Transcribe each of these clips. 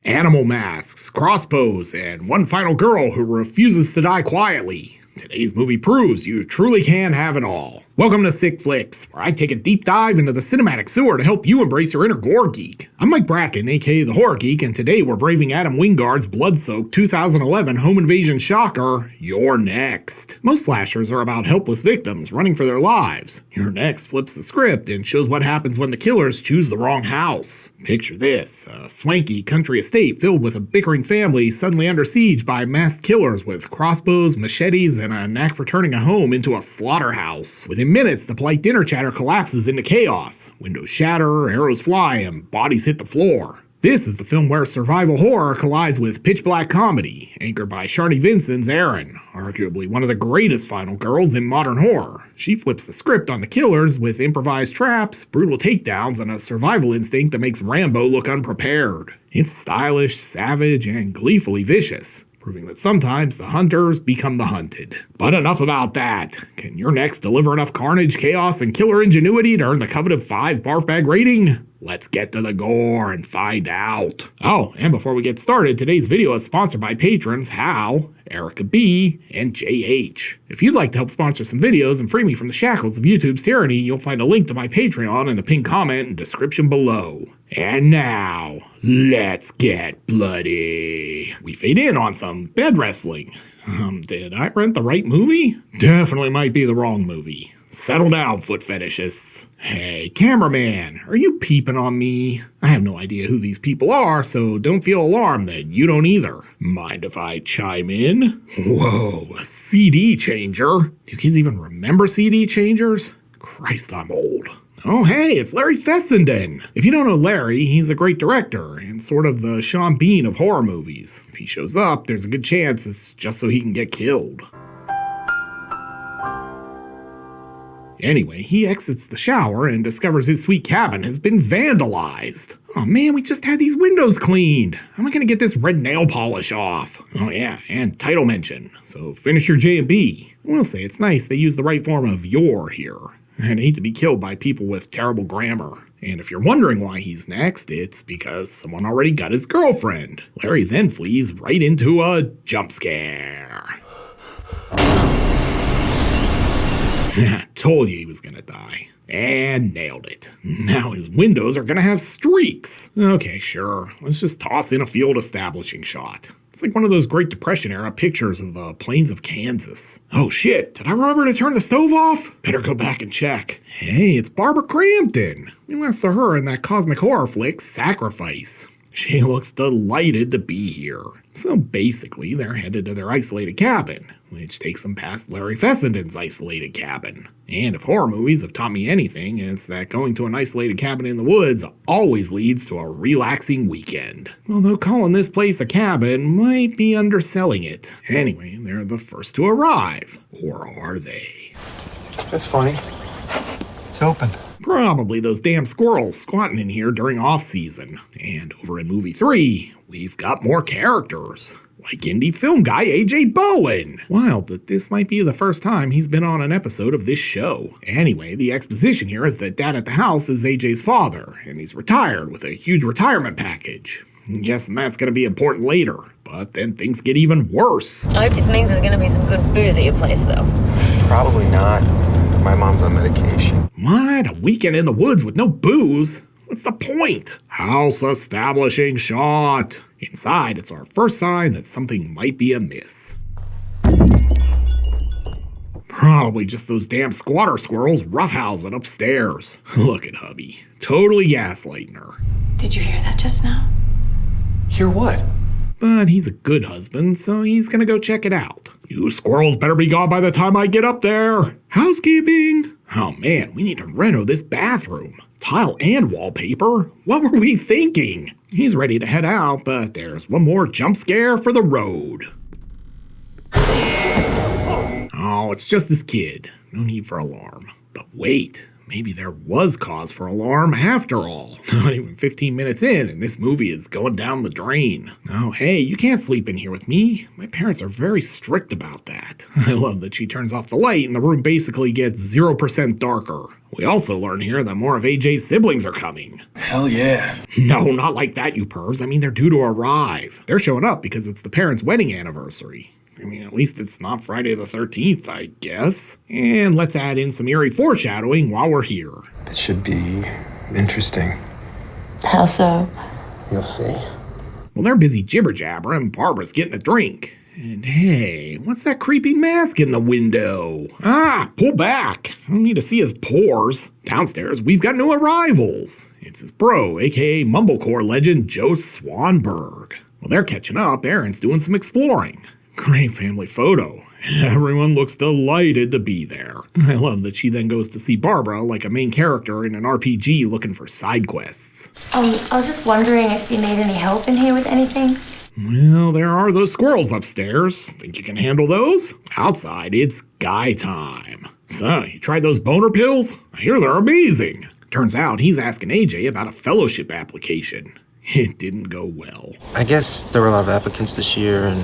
animal masks, crossbows, and one final girl who refuses to die quietly. Today's movie proves you truly can have it all. Welcome to Sick Flicks, where I take a deep dive into the cinematic sewer to help you embrace your inner gore geek. I'm Mike Bracken, aka the Horror Geek, and today we're braving Adam Wingard's blood-soaked 2011 home invasion shocker, You're Next. Most slashers are about helpless victims running for their lives. You're Next flips the script and shows what happens when the killers choose the wrong house. Picture this, a swanky country estate filled with a bickering family suddenly under siege by masked killers with crossbows, machetes, and a knack for turning a home into a slaughterhouse. Within minutes, the polite dinner chatter collapses into chaos. Windows shatter, arrows fly, and bodies hit the floor. This is the film where survival horror collides with pitch-black comedy, anchored by Sharni Vinson's Erin, arguably one of the greatest final girls in modern horror. She flips the script on the killers with improvised traps, brutal takedowns, and a survival instinct that makes Rambo look unprepared. It's stylish, savage, and gleefully vicious, proving that sometimes the hunters become the hunted. But enough about that. Can You're Next deliver enough carnage, chaos, and killer ingenuity to earn the coveted 5 barf bag rating? Let's get to the gore and find out. Oh, and before we get started, today's video is sponsored by patrons Hal, Erica B, and JH. If you'd like to help sponsor some videos and free me from the shackles of YouTube's tyranny, you'll find a link to my Patreon in the pinned comment and description below. And now, let's get bloody. We fade in on some bed wrestling. Did I rent the right movie? Definitely might be the wrong movie. Settle down, foot fetishists. Hey, cameraman, are you peeping on me? I have no idea who these people are, so don't feel alarmed that you don't either. Mind if I chime in? Whoa, a CD changer? Do kids even remember CD changers? Christ, I'm old. Oh hey, it's Larry Fessenden! If you don't know Larry, he's a great director, and sort of the Sean Bean of horror movies. If he shows up, there's a good chance it's just so he can get killed. Anyway, he exits the shower and discovers his sweet cabin has been vandalized. Oh man, we just had these windows cleaned. How am I gonna get this red nail polish off? Oh yeah, and title mention, so finish your J&B. I will say it's nice they use the right form of "your" here. And hate to be killed by people with terrible grammar. And if you're wondering why he's next, it's because someone already got his girlfriend. Larry then flees right into a jump scare. Told you he was gonna die. And nailed it. Now his windows are gonna have streaks. Okay, sure. Let's just toss in a field establishing shot. It's like one of those Great Depression era pictures of the plains of Kansas. Oh shit, did I remember to turn the stove off? Better go back and check. Hey, it's Barbara Crampton. We last saw her in that cosmic horror flick, Sacrifice. She looks delighted to be here. So basically, they're headed to their isolated cabin, which takes them past Larry Fessenden's isolated cabin. And if horror movies have taught me anything, it's that going to an isolated cabin in the woods always leads to a relaxing weekend. Although calling this place a cabin might be underselling it. Anyway, they're the first to arrive. Or are they? That's funny. It's open. Probably those damn squirrels squatting in here during off-season. And over in movie 3, we've got more characters. Like indie film guy AJ Bowen. Wild that this might be the first time he's been on an episode of this show. Anyway, the exposition here is that Dad at the house is AJ's father, and he's retired with a huge retirement package. I'm guessing that's gonna be important later, but then things get even worse. I hope this means there's gonna be some good booze at your place, though. Probably not. My mom's on medication. What? A weekend in the woods with no booze? What's the point? House establishing shot. Inside, it's our first sign that something might be amiss. Probably just those damn squatter squirrels roughhousing upstairs. Look at hubby. Totally gaslighting her. Did you hear that just now? Hear what? But he's a good husband, so he's gonna go check it out. You squirrels better be gone by the time I get up there. Housekeeping. Oh man, we need to reno this bathroom. Tile and wallpaper? What were we thinking? He's ready to head out, but there's one more jump scare for the road. Oh, it's just this kid. No need for alarm. But wait, maybe there was cause for alarm after all. Not even 15 minutes in, and this movie is going down the drain. Oh, hey, you can't sleep in here with me. My parents are very strict about that. I love that she turns off the light and the room basically gets 0% darker. We also learn here that more of AJ's siblings are coming. Hell yeah. No, not like that, you pervs. I mean, they're due to arrive. They're showing up because it's the parents' wedding anniversary. I mean, at least it's not Friday the 13th, I guess. And let's add in some eerie foreshadowing while we're here. It should be interesting. How so? You'll see. Well, they're busy jibber-jabbering, Barbara's getting a drink. And hey, what's that creepy mask in the window? Ah, pull back. I don't need to see his pores. Downstairs, we've got new arrivals. It's his bro, aka Mumblecore legend Joe Swanberg. Well, they're catching up. Aaron's doing some exploring. Great family photo. Everyone looks delighted to be there. I love that she then goes to see Barbara like a main character in an RPG looking for side quests. I was just wondering if you need any help in here with anything. Well, there are those squirrels upstairs. Think you can handle those? Outside, it's guy time. So, you tried those boner pills? I hear they're amazing. Turns out he's asking AJ about a fellowship application. It didn't go well. I guess there were a lot of applicants this year, and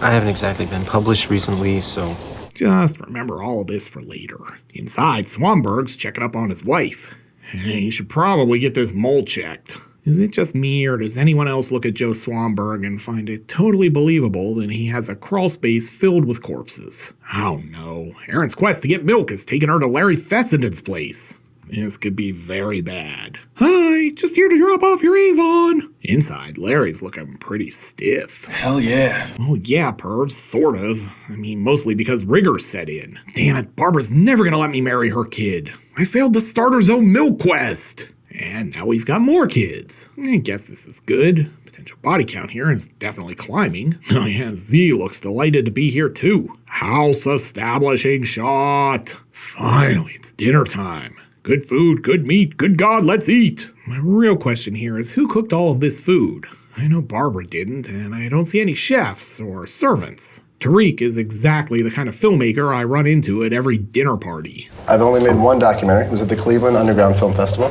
I haven't exactly been published recently, so... Just remember all of this for later. Inside, Swanberg's checking up on his wife. Hey, you should probably get this mole checked. Is it just me, or does anyone else look at Joe Swanberg and find it totally believable that he has a crawl space filled with corpses? Oh no, Erin's quest to get milk has taken her to Larry Fessenden's place. This could be very bad. Hi, just here to drop off your Avon. Inside, Larry's looking pretty stiff. Hell yeah. Oh yeah, pervs, sort of. I mean, mostly because rigor set in. Damn it, Barbara's never gonna let me marry her kid. I failed the starter zone milk quest. And now we've got more kids. I guess this is good. Potential body count here is definitely climbing. Oh yeah, Z looks delighted to be here too. House establishing shot. Finally, it's dinner time. Good food, good meat, good God, let's eat. My real question here is who cooked all of this food? I know Barbara didn't, and I don't see any chefs or servants. Tariq is exactly the kind of filmmaker I run into at every dinner party. I've only made one documentary. It was at the Cleveland Underground Film Festival,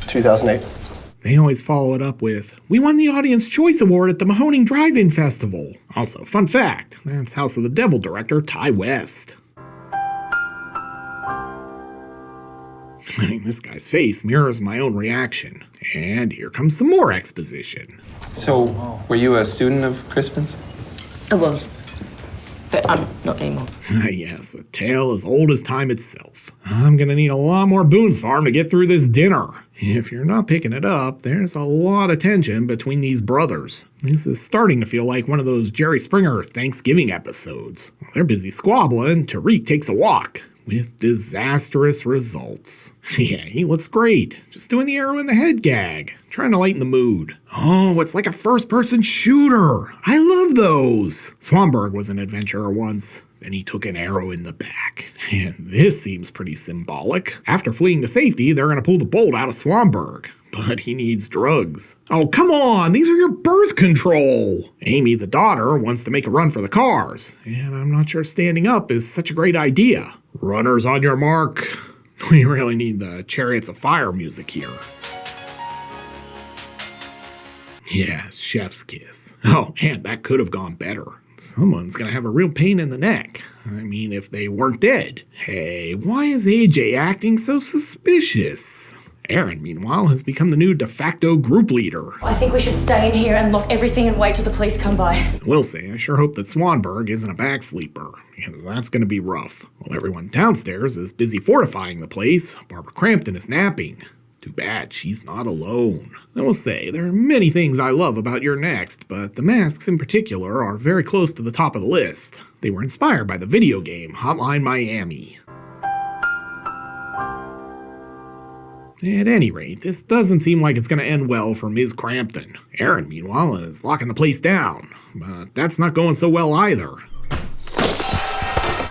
2008. They always follow it up with, we won the Audience Choice Award at the Mahoning Drive-In Festival. Also, fun fact, that's House of the Devil director Ty West. This guy's face mirrors my own reaction. And here comes some more exposition. So, were you a student of Crispin's? I was. But I'm not anymore. Yes, a tale as old as time itself. I'm gonna need a lot more Boone's Farm to get through this dinner. If you're not picking it up, there's a lot of tension between these brothers. This is starting to feel like one of those Jerry Springer Thanksgiving episodes. They're busy squabbling, Tariq takes a walk. With disastrous results. Yeah, he looks great. Just doing the arrow in the head gag. Trying to lighten the mood. Oh, it's like a first-person shooter. I love those. Swanberg was an adventurer once. Then he took an arrow in the back. And this seems pretty symbolic. After fleeing to safety, they're gonna pull the bolt out of Swanberg. But he needs drugs. Oh, come on, these are your birth control. Amy, the daughter, wants to make a run for the cars. And I'm not sure standing up is such a great idea. Runners on your mark. We really need the Chariots of Fire music here. Yes, chef's kiss. Oh, man, that could have gone better. Someone's gonna have a real pain in the neck. I mean, if they weren't dead. Hey, why is AJ acting so suspicious? Aaron, meanwhile, has become the new de facto group leader. I think we should stay in here and lock everything and wait till the police come by. I will say, I sure hope that Swanberg isn't a back sleeper, because that's going to be rough. While everyone downstairs is busy fortifying the place, Barbara Crampton is napping. Too bad she's not alone. I will say, there are many things I love about Your Next, but the masks in particular are very close to the top of the list. They were inspired by the video game Hotline Miami. At any rate, this doesn't seem like it's going to end well for Ms. Crampton. Aaron, meanwhile, is locking the place down. But that's not going so well either.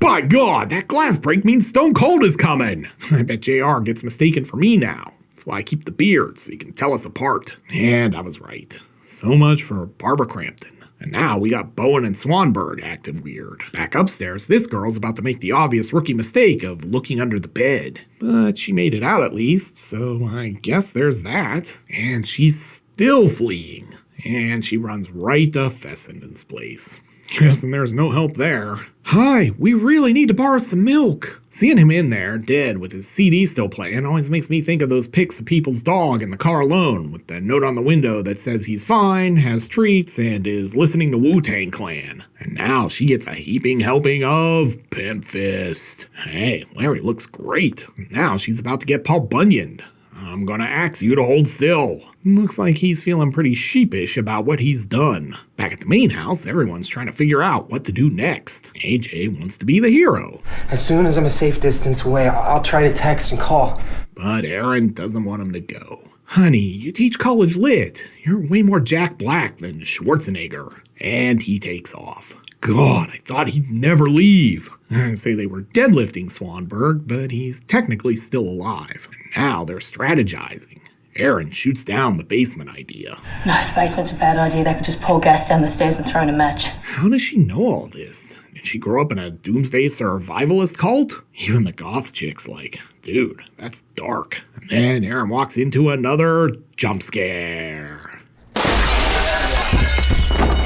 By God, that glass break means Stone Cold is coming! I bet JR gets mistaken for me now. That's why I keep the beard, so he can tell us apart. And I was right. So much for Barbara Crampton. And now we got Bowen and Swanberg acting weird. Back upstairs, this girl's about to make the obvious rookie mistake of looking under the bed. But she made it out at least, so I guess there's that. And she's still fleeing. And she runs right to Fessenden's place. Guessing there's no help there. Hi, we really need to borrow some milk. Seeing him in there, dead, with his CD still playing, always makes me think of those pics of people's dog in the car alone, with that note on the window that says he's fine, has treats, and is listening to Wu-Tang Clan. And now she gets a heaping helping of Pimp Fist. Hey, Larry looks great. Now she's about to get Paul Bunyan'd. I'm gonna ask you to hold still. Looks like he's feeling pretty sheepish about what he's done. Back at the main house, everyone's trying to figure out what to do next. AJ wants to be the hero. As soon as I'm a safe distance away, I'll try to text and call. But Aaron doesn't want him to go. Honey, you teach college lit. You're way more Jack Black than Schwarzenegger. And he takes off. God, I thought he'd never leave. I'd say they were deadlifting Swanberg, but he's technically still alive. Now they're strategizing. Aaron shoots down the basement idea. No, the basement's a bad idea. They could just pour gas down the stairs and throw in a match. How does she know all this? Did she grow up in a doomsday survivalist cult? Even the goth chick's like, dude, that's dark. And then Aaron walks into another jump scare.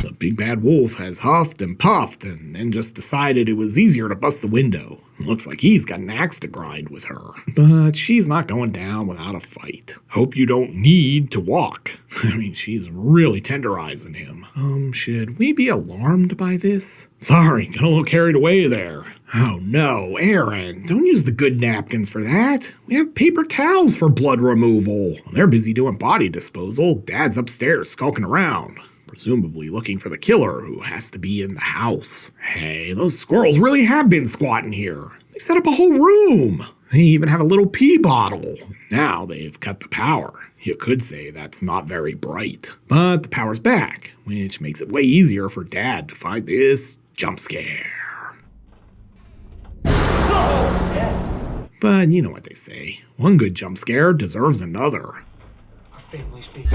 The big bad wolf has huffed and puffed and then just decided it was easier to bust the window. Looks like he's got an axe to grind with her. But she's not going down without a fight. Hope you don't need to walk. I mean, she's really tenderizing him. Should we be alarmed by this? Sorry, got a little carried away there. Oh no, Aaron, don't use the good napkins for that. We have paper towels for blood removal. They're busy doing body disposal. Dad's upstairs skulking around. Presumably looking for the killer who has to be in the house. Hey, those squirrels really have been squatting here. They set up a whole room. They even have a little pee bottle. Now they've cut the power. You could say that's not very bright. But the power's back, which makes it way easier for Dad to find this jump scare. But you know what they say. One good jump scare deserves another. Our family's being...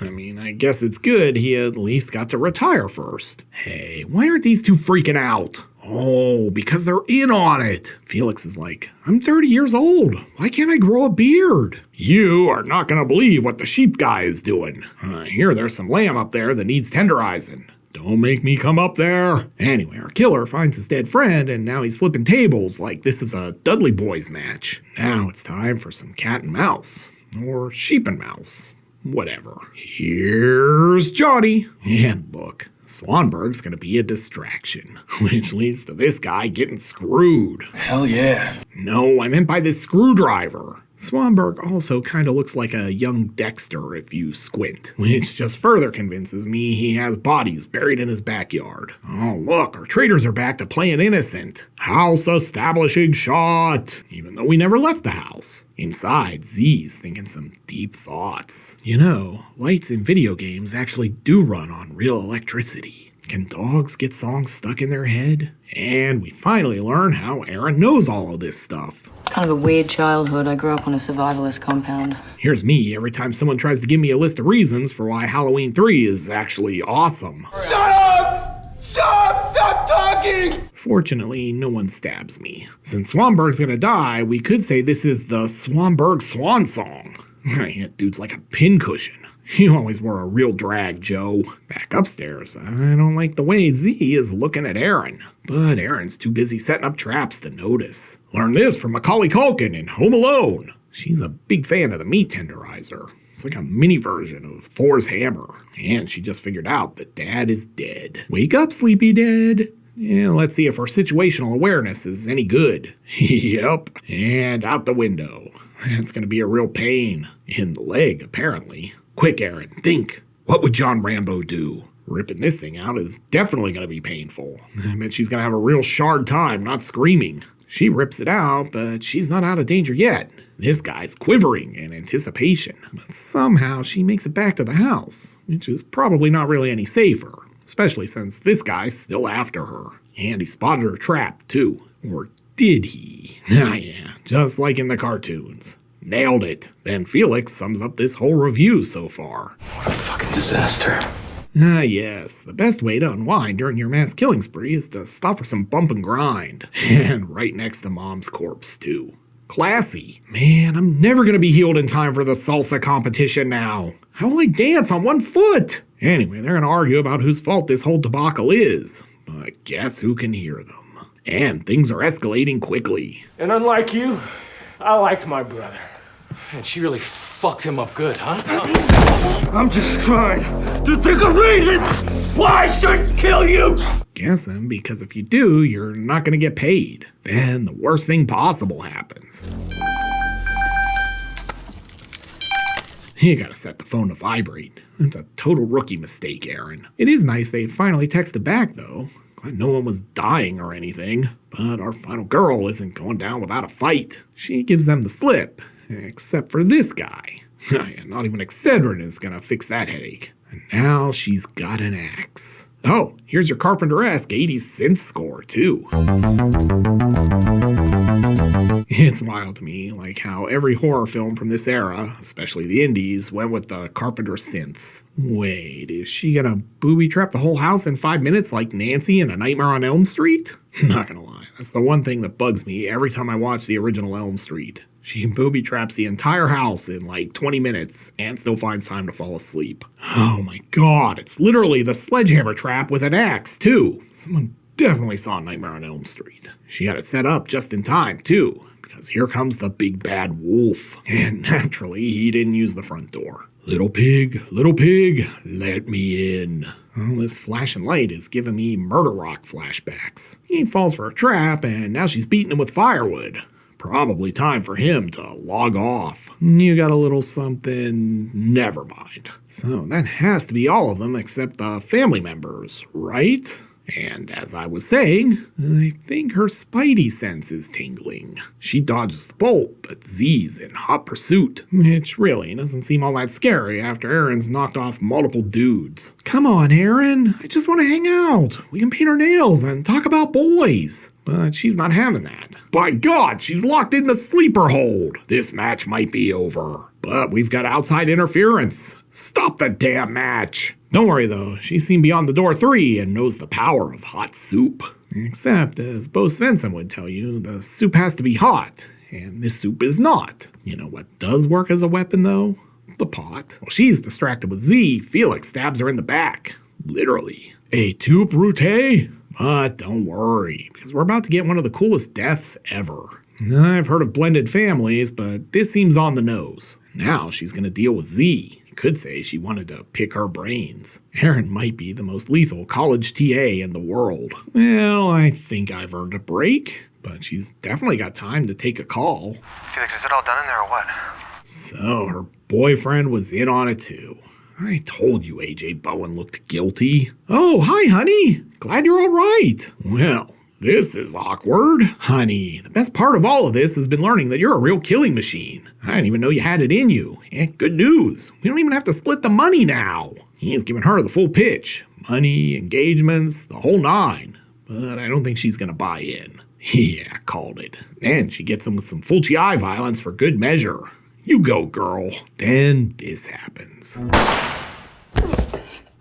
I mean, I guess it's good he at least got to retire first. Hey, why aren't these two freaking out? Oh, because they're in on it. Felix is like, I'm 30 years old. Why can't I grow a beard? You are not going to believe what the sheep guy is doing. I hear there's some lamb up there that needs tenderizing. Don't make me come up there. Anyway, our killer finds his dead friend, and now he's flipping tables like this is a Dudley Boys match. Now it's time for some cat and mouse. Or sheep and mouse. Whatever. Here's Johnny. And look, Swanberg's gonna be a distraction, which leads to this guy getting screwed. Hell yeah. No, I meant by this screwdriver. Swanberg also kind of looks like a young Dexter if you squint, which just further convinces me he has bodies buried in his backyard. Oh look, our traders are back to playing innocent. House establishing shot, even though we never left the house. Inside, Z's thinking some deep thoughts. You know, lights in video games actually do run on real electricity. Can dogs get songs stuck in their head? And we finally learn how Aaron knows all of this stuff. Kind of a weird childhood. I grew up on a survivalist compound. Here's me every time someone tries to give me a list of reasons for why Halloween 3 is actually awesome. Shut up! Stop talking! Fortunately, no one stabs me. Since Swanberg's gonna die, we could say this is the Swanberg Swan Song. That dude's like a pincushion. You always were a real drag, Joe. Back upstairs, I don't like the way Z is looking at Aaron. But Aaron's too busy setting up traps to notice. Learn this from Macaulay Culkin in Home Alone. She's a big fan of the meat tenderizer. It's like a mini version of Thor's hammer. And she just figured out that Dad is dead. Wake up, sleepy dad. Yeah, let's see if her situational awareness is any good. Yep. And out the window. That's gonna be a real pain. In the leg, apparently. Quick, Aaron, think. What would John Rambo do? Ripping this thing out is definitely going to be painful. I bet she's going to have a real hard time not screaming. She rips it out, but she's not out of danger yet. This guy's quivering in anticipation. But somehow she makes it back to the house, which is probably not really any safer, especially since this guy's still after her. And he spotted her trap, too. Or did he? Ah, yeah, just like in the cartoons. Nailed it. Then Felix sums up this whole review so far. What a fucking disaster. Ah yes, the best way to unwind during your mass killing spree is to stop for some bump and grind. And right next to Mom's corpse, too. Classy. Man, I'm never gonna be healed in time for the salsa competition now. How will I dance on one foot? Anyway, they're gonna argue about whose fault this whole debacle is. But guess who can hear them? And things are escalating quickly. And unlike you, I liked my brother. And she really fucked him up good, huh? I'm just trying to think of reasons why I should kill you! Guessing because if you do, you're not gonna get paid. Then the worst thing possible happens. You gotta set the phone to vibrate. That's a total rookie mistake, Aaron. It is nice they finally texted back, though. Glad no one was dying or anything. But our final girl isn't going down without a fight. She gives them the slip. Except for this guy. Not even Excedrin is gonna fix that headache. And now she's got an axe. Oh, here's your Carpenter-esque 80s synth score, too. It's wild to me, like how every horror film from this era, especially the indies, went with the Carpenter synths. Wait, is she gonna booby trap the whole house in 5 minutes like Nancy in A Nightmare on Elm Street? Not gonna lie, that's the one thing that bugs me every time I watch the original Elm Street. She booby traps the entire house in like 20 minutes and still finds time to fall asleep. Oh my god, it's literally the sledgehammer trap with an axe, too. Someone definitely saw Nightmare on Elm Street. She had it set up just in time, too, because here comes the big bad wolf. And naturally, he didn't use the front door. Little pig, let me in. Well, this flashing light is giving me Murder Rock flashbacks. He falls for a trap, and now she's beating him with firewood. Probably time for him to log off. You got a little something, never mind. So that has to be all of them except the family members, right? And as I was saying, I think her spidey sense is tingling. She dodges the bolt, but Z's in hot pursuit. Which really doesn't seem all that scary after Aaron's knocked off multiple dudes. Come on, Aaron, I just want to hang out. We can paint our nails and talk about boys. But she's not having that. By God, she's locked in the sleeper hold. This match might be over. But we've got outside interference. Stop the damn match. Don't worry though, she's seen beyond the door 3 and knows the power of hot soup. Except, as Bo Svensson would tell you, the soup has to be hot, and this soup is not. You know what does work as a weapon though? The pot. While she's distracted with Z, Felix stabs her in the back. Literally. A soup route? But don't worry, because we're about to get one of the coolest deaths ever. I've heard of blended families, but this seems on the nose. Now she's gonna deal with Z. You could say she wanted to pick her brains. Aaron might be the most lethal college TA in the world. Well, I think I've earned a break, but she's definitely got time to take a call. Felix, is it all done in there or what? So her boyfriend was in on it too. I told you AJ Bowen looked guilty. Oh, hi, honey. Glad you're all right. Well, this is awkward. Honey, the best part of all of this has been learning that you're a real killing machine. I didn't even know you had it in you. And good news. We don't even have to split the money now. He's giving her the full pitch. Money, engagements, the whole 9. But I don't think she's gonna buy in. Yeah, called it. And she gets him with some full GI violence for good measure. You go, girl. Then this happens.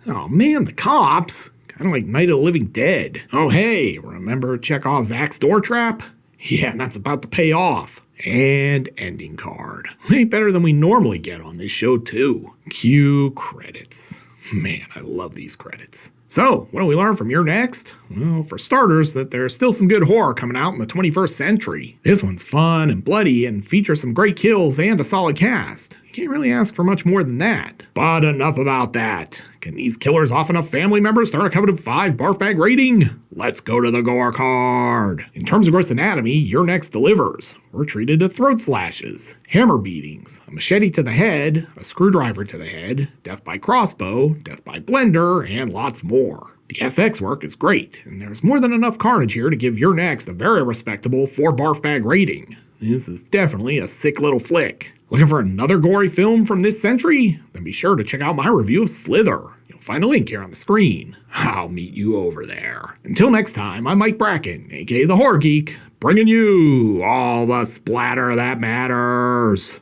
Oh man, the cops. Kind of like Night of the Living Dead. Oh hey, remember Chekhov's axe door trap? Yeah, that's about to pay off. And ending card. Way better than we normally get on this show too. Cue credits. Man, I love these credits. So, what do we learn from your next? Well, for starters, that there's still some good horror coming out in the 21st century. This one's fun and bloody and features some great kills and a solid cast. You can't really ask for much more than that. But enough about that. Can these killers off enough family members start a coveted 5 barf bag rating? Let's go to the gore card. In terms of gross anatomy, your next delivers. We're treated to throat slashes, hammer beatings, a machete to the head, a screwdriver to the head, death by crossbow, death by blender, and lots more. The FX work is great, and there's more than enough carnage here to give your next a very respectable 4 barf bag rating. This is definitely a sick little flick. Looking for another gory film from this century? Then be sure to check out my review of Slither. You'll find a link here on the screen. I'll meet you over there. Until next time, I'm Mike Bracken, aka The Horror Geek, bringing you all the splatter that matters.